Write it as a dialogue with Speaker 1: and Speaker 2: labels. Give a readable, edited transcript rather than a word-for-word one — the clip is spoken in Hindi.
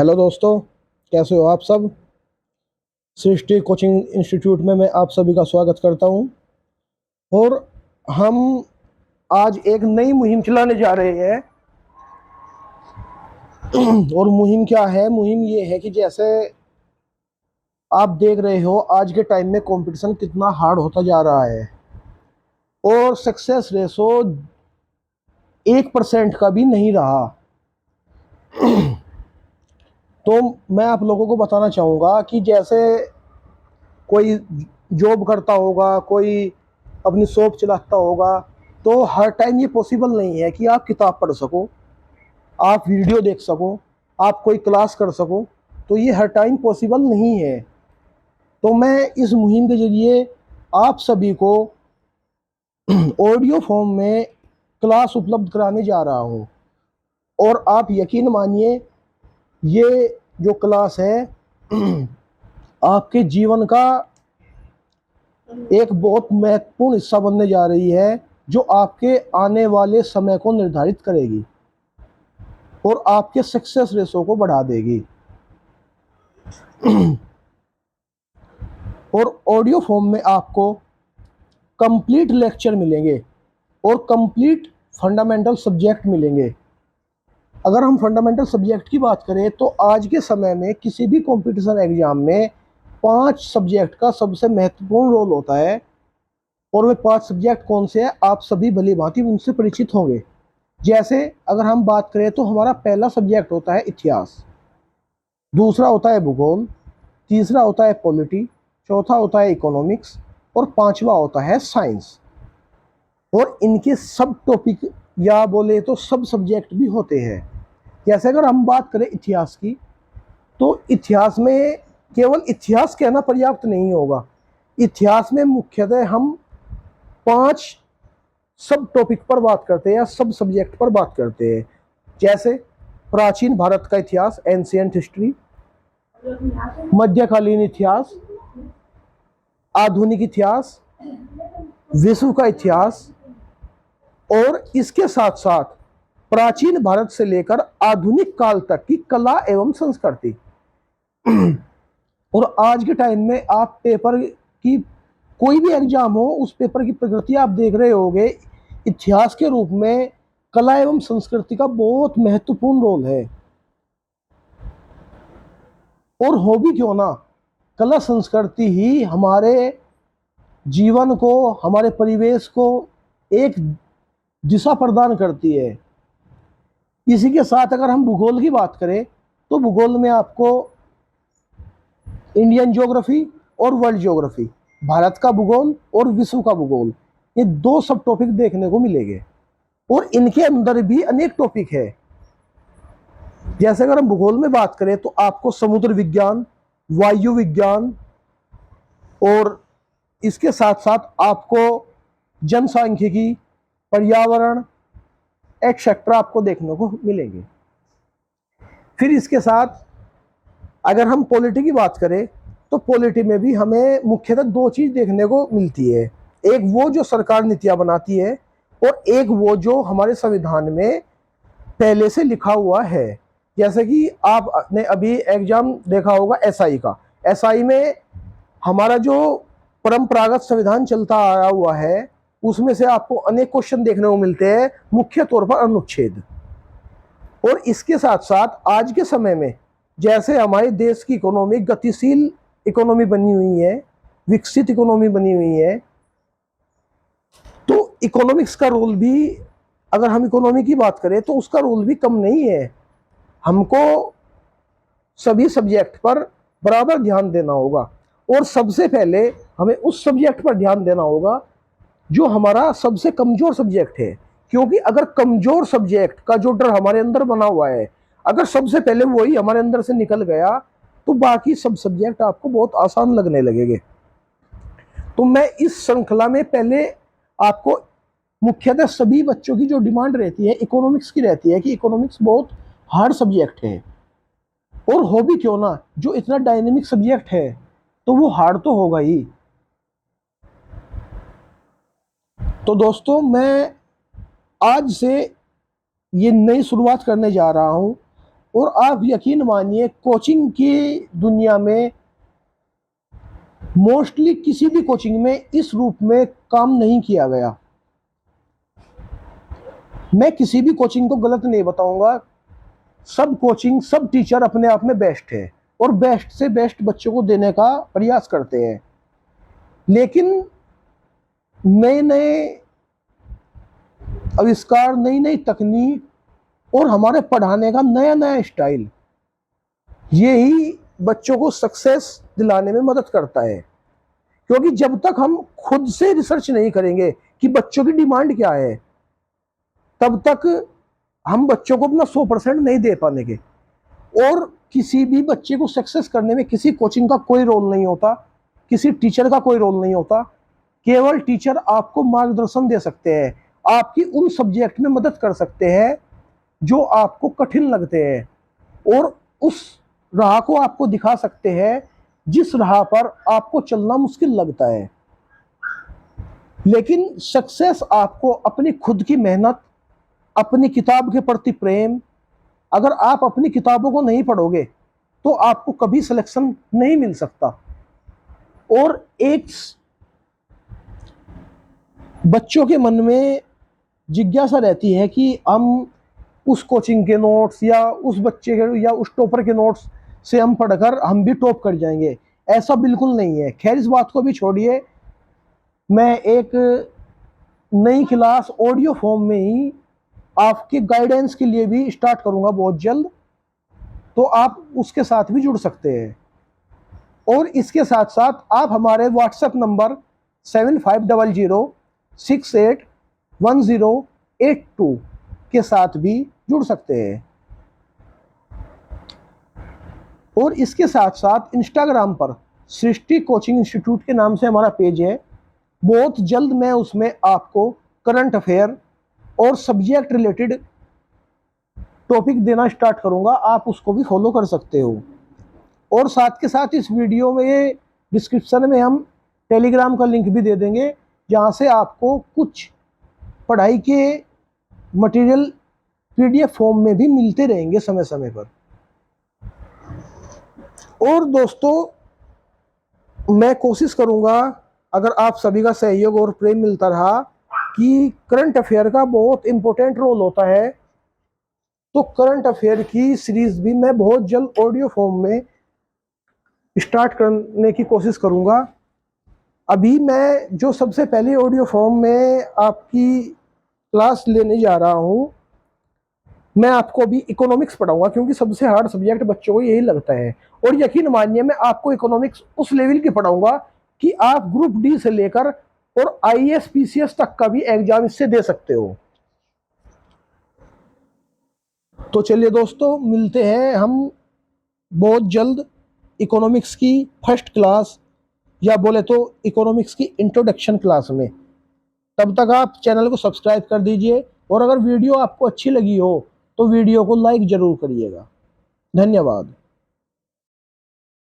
Speaker 1: हेलो दोस्तों, कैसे हो आप सब। सृष्टि कोचिंग इंस्टीट्यूट में मैं आप सभी का स्वागत करता हूं। और हम आज एक नई मुहिम चलाने जा रहे हैं। और मुहिम क्या है? मुहिम ये है कि जैसे आप देख रहे हो आज के टाइम में कंपटीशन कितना हार्ड होता जा रहा है और सक्सेस रेशो 1% का भी नहीं रहा। तो मैं आप लोगों को बताना चाहूँगा कि जैसे कोई जॉब करता होगा, कोई अपनी शॉप चलाता होगा, तो हर टाइम ये पॉसिबल नहीं है कि आप किताब पढ़ सको, आप वीडियो देख सको, आप कोई क्लास कर सको। तो ये हर टाइम पॉसिबल नहीं है। तो मैं इस मुहिम के जरिए आप सभी को ऑडियो फॉर्म में क्लास उपलब्ध कराने जा रहा हूँ। और आप यकीन मानिए, ये जो क्लास है आपके जीवन का एक बहुत महत्वपूर्ण हिस्सा बनने जा रही है, जो आपके आने वाले समय को निर्धारित करेगी और आपके सक्सेस रेशो को बढ़ा देगी। और ऑडियो फॉर्म में आपको कंप्लीट लेक्चर मिलेंगे और कंप्लीट फंडामेंटल सब्जेक्ट मिलेंगे। अगर हम फंडामेंटल सब्जेक्ट की बात करें तो आज के समय में किसी भी कंपटीशन एग्जाम में 5 सब्जेक्ट का सबसे महत्वपूर्ण रोल होता है। और वे 5 सब्जेक्ट कौन से हैं, आप सभी भली भांति उनसे परिचित होंगे। जैसे अगर हम बात करें तो हमारा पहला सब्जेक्ट होता है इतिहास, दूसरा होता है भूगोल, तीसरा होता है पॉलिटी, चौथा होता है इकोनॉमिक्स और पांचवा होता है साइंस। और इनके सब टॉपिक या बोले तो सब सब्जेक्ट भी होते हैं। जैसे अगर हम बात करें इतिहास की, तो इतिहास में केवल इतिहास कहना पर्याप्त नहीं होगा। इतिहास में मुख्यतः हम 5 सब टॉपिक पर बात करते हैं या सब सब्जेक्ट पर बात करते हैं। जैसे प्राचीन भारत का इतिहास, एंशियंट हिस्ट्री, मध्यकालीन इतिहास, आधुनिक इतिहास, विश्व का इतिहास, और इसके साथ साथ प्राचीन भारत से लेकर आधुनिक काल तक की कला एवं संस्कृति। और आज के टाइम में आप पेपर की कोई भी एग्जाम हो, उस पेपर की प्रकृति आप देख रहे होंगे, इतिहास के रूप में कला एवं संस्कृति का बहुत महत्वपूर्ण रोल है। और हो भी क्यों ना, कला संस्कृति ही हमारे जीवन को, हमारे परिवेश को एक दिशा प्रदान करती है। इसी के साथ अगर हम भूगोल की बात करें तो भूगोल में आपको इंडियन ज्योग्राफी और वर्ल्ड ज्योग्राफी, भारत का भूगोल और विश्व का भूगोल, ये 2 सब टॉपिक देखने को मिलेंगे। और इनके अंदर भी अनेक टॉपिक है। जैसे अगर हम भूगोल में बात करें तो आपको समुद्र विज्ञान, वायु विज्ञान और इसके साथ साथ आपको जनसांख्यिकी, पर्यावरण एक्सेट्रा आपको देखने को मिलेंगे। फिर इसके साथ अगर हम पॉलिटी की बात करें तो पॉलिटी में भी हमें मुख्यतः 2 चीज देखने को मिलती है। एक वो जो सरकार नीतियां बनाती है और एक वो जो हमारे संविधान में पहले से लिखा हुआ है। जैसे कि आपने अभी एग्जाम देखा होगा एसआई का। एसआई में हमारा जो परंपरागत संविधान चलता आया हुआ है, उसमें से आपको अनेक क्वेश्चन देखने को मिलते हैं, मुख्य तौर पर अनुच्छेद। और इसके साथ साथ आज के समय में जैसे हमारे देश की इकोनॉमी गतिशील इकोनॉमी बनी हुई है, विकसित इकोनॉमी बनी हुई है, तो इकोनॉमिक्स का रोल भी, अगर हम इकोनॉमी की बात करें तो उसका रोल भी कम नहीं है। हमको सभी सब्जेक्ट पर बराबर ध्यान देना होगा। और सबसे पहले हमें उस सब्जेक्ट पर ध्यान देना होगा जो हमारा सबसे कमजोर सब्जेक्ट है। क्योंकि अगर कमजोर सब्जेक्ट का जो डर हमारे अंदर बना हुआ है, अगर सबसे पहले वही हमारे अंदर से निकल गया तो बाकी सब सब्जेक्ट आपको बहुत आसान लगने लगेंगे। तो मैं इस श्रृंखला में पहले आपको मुख्यतः सभी बच्चों की जो डिमांड रहती है इकोनॉमिक्स की रहती है कि इकोनॉमिक्स बहुत हार्ड सब्जेक्ट है। और हो भी क्यों ना, जो इतना डायनेमिक सब्जेक्ट है तो वो हार्ड तो होगा ही। तो दोस्तों, मैं आज से ये नई शुरुआत करने जा रहा हूं। और आप यकीन मानिए कोचिंग की दुनिया में मोस्टली किसी भी कोचिंग में इस रूप में काम नहीं किया गया। मैं किसी भी कोचिंग को गलत नहीं बताऊंगा, सब कोचिंग सब टीचर अपने आप में बेस्ट है और बेस्ट से बेस्ट बच्चों को देने का प्रयास करते हैं, लेकिन नए नए आविष्कार, नई नई तकनीक और हमारे पढ़ाने का नया नया स्टाइल, यही बच्चों को सक्सेस दिलाने में मदद करता है। क्योंकि जब तक हम खुद से रिसर्च नहीं करेंगे कि बच्चों की डिमांड क्या है, तब तक हम बच्चों को अपना 100% नहीं दे पाएंगे। और किसी भी बच्चे को सक्सेस करने में किसी कोचिंग का कोई रोल नहीं होता, किसी टीचर का कोई रोल नहीं होता। केवल टीचर आपको मार्गदर्शन दे सकते हैं, आपकी उन सब्जेक्ट में मदद कर सकते हैं जो आपको कठिन लगते हैं, और उस राह को आपको दिखा सकते हैं जिस राह पर आपको चलना मुश्किल लगता है। लेकिन सक्सेस आपको अपनी खुद की मेहनत, अपनी किताब के प्रति प्रेम, अगर आप अपनी किताबों को नहीं पढ़ोगे तो आपको कभी सिलेक्शन नहीं मिल सकता। और एक बच्चों के मन में जिज्ञासा रहती है कि हम उस कोचिंग के नोट्स या उस बच्चे के या उस टॉपर के नोट्स से हम पढ़कर हम भी टॉप कर जाएंगे। ऐसा बिल्कुल नहीं है। खैर इस बात को भी छोड़िए, मैं एक नई क्लास ऑडियो फॉर्म में ही आपके गाइडेंस के लिए भी स्टार्ट करूंगा बहुत जल्द, तो आप उसके साथ भी जुड़ सकते हैं। और इसके साथ साथ आप हमारे व्हाट्सएप नंबर 7500681082 के साथ भी जुड़ सकते हैं। और इसके साथ साथ इंस्टाग्राम पर सृष्टि कोचिंग इंस्टीट्यूट के नाम से हमारा पेज है। बहुत जल्द मैं उसमें आपको करंट अफेयर और सब्जेक्ट रिलेटेड टॉपिक देना स्टार्ट करूंगा, आप उसको भी फॉलो कर सकते हो। और साथ के साथ इस वीडियो में डिस्क्रिप्शन में हम टेलीग्राम का लिंक भी दे देंगे, जहां से आपको कुछ पढ़ाई के मटेरियल पीडीएफ फॉर्म में भी मिलते रहेंगे समय समय पर। और दोस्तों मैं कोशिश करूंगा, अगर आप सभी का सहयोग और प्रेम मिलता रहा, कि करंट अफेयर का बहुत इंपॉर्टेंट रोल होता है, तो करंट अफेयर की सीरीज भी मैं बहुत जल्द ऑडियो फॉर्म में स्टार्ट करने की कोशिश करूंगा। अभी मैं जो सबसे पहले ऑडियो फॉर्म में आपकी क्लास लेने जा रहा हूं, मैं आपको अभी इकोनॉमिक्स पढ़ाऊंगा, क्योंकि सबसे हार्ड सब्जेक्ट बच्चों को यही लगता है। और यकीन मानिए मैं आपको इकोनॉमिक्स उस लेवल की पढ़ाऊंगा कि आप ग्रुप डी से लेकर और आईएएस पीसीएस तक का भी एग्जाम इससे दे सकते हो। तो चलिए दोस्तों, मिलते हैं हम बहुत जल्द इकोनॉमिक्स की फर्स्ट क्लास, या बोले तो इकोनॉमिक्स की इंट्रोडक्शन क्लास में। तब तक आप चैनल को सब्सक्राइब कर दीजिए, और अगर वीडियो आपको अच्छी लगी हो तो वीडियो को लाइक जरूर करिएगा। धन्यवाद।